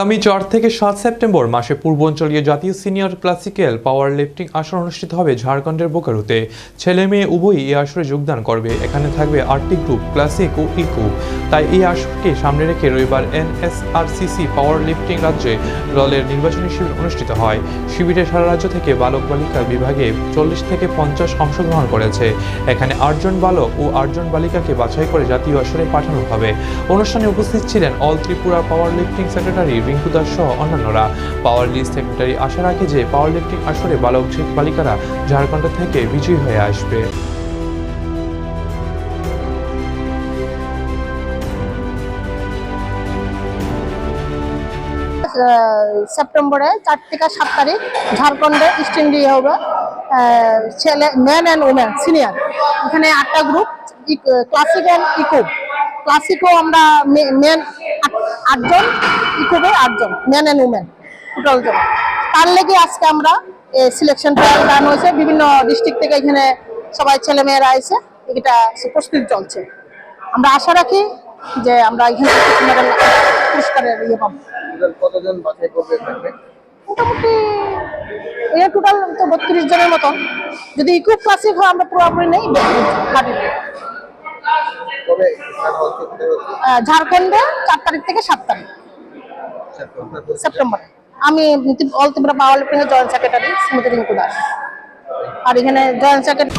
আগামী 4 থেকে 7 সেপ্টেম্বর মাসে পূর্বাঞ্চলীয় জাতীয় সিনিয়র ক্লাসিক্যাল পাওয়ার লিফটিং আসর অনুষ্ঠিত হবে ঝাড়খণ্ডের বোকারোতে। ছেলে মেয়ে উভয়ই এই আসরে যোগদান করবে। এখানে থাকবে 8টি গ্রুপ, ক্লাসিক ও ইকো। তাই এই আসরকে সামনে রেখে রবিবার এনএসআরসিসি পাওয়ার লিফটিং রাজ্যে দলের নির্বাচনী শিবির অনুষ্ঠিত হয়। শিবিরে সারা রাজ্য থেকে বালক বালিকা বিভাগে 40 থেকে 50 অংশগ্রহণ করেছে। এখানে 8 জন বালক ও 8 জন বালিকাকে বাছাই করে জাতীয় আসরে পাঠানো হবে। অনুষ্ঠানে উপস্থিত ছিলেন অল ত্রিপুরা পাওয়ার লিফটিং সেক্রেটারি রিঙ্কু দাস সহ অন্যান্যরা। পাওয়ার লিস্ট সেক্রেটারি আশা রাখে যে পাওয়ার লিফটিং আসরে বালক বালিকারা ঝাড়খণ্ড থেকে বিজয়ী হয়ে আসবে। সেপ্টেম্বরে 4 থেকে 7 তারিখ ঝাড়খণ্ডে ইস্ট ইন্ডিয়া হবে। ছেলে মেন অ্যান্ড উমেন সিনিয়র, এখানে 8টা গ্রুপ, ক্লাসিক অ্যান্ড ইকো। ক্লাসিকও আমরা মেন 8 জন, ইকোবে 8 জন, মেন অ্যান্ড উমেন টোটাল জন। তার লেগে আজকে আমরা সিলেকশন ট্রায়াল রান হয়েছে, বিভিন্ন ডিস্ট্রিক্ট থেকে এখানে সবাই ছেলে মেয়েরা এসে এটা প্রস্তুতি চলছে। আমরা আশা রাখি যে আমরা এখানে পুরস্কারের ইয়ে পাবো। কতজন বাছাই করবে? মোটামুটি এর টোটাল তো 32 জনের মতন। যদি ইকো ক্লাসিক হয় আমরা পুরোপুরি নেই, তবে স্থান হচ্ছে কোথায় হচ্ছে? ঝাড়খণ্ডে 4 তারিখ থেকে 7 তারিখ সেপ্টেম্বর। আমি অল ত্রিপুরা পাওয়ার লিফটিং এর জয়েন্ট সেক্রেটারি শ্রীমতী রিঙ্কু দাস। আর এখানে জয়েন্ট সেক্রেটারি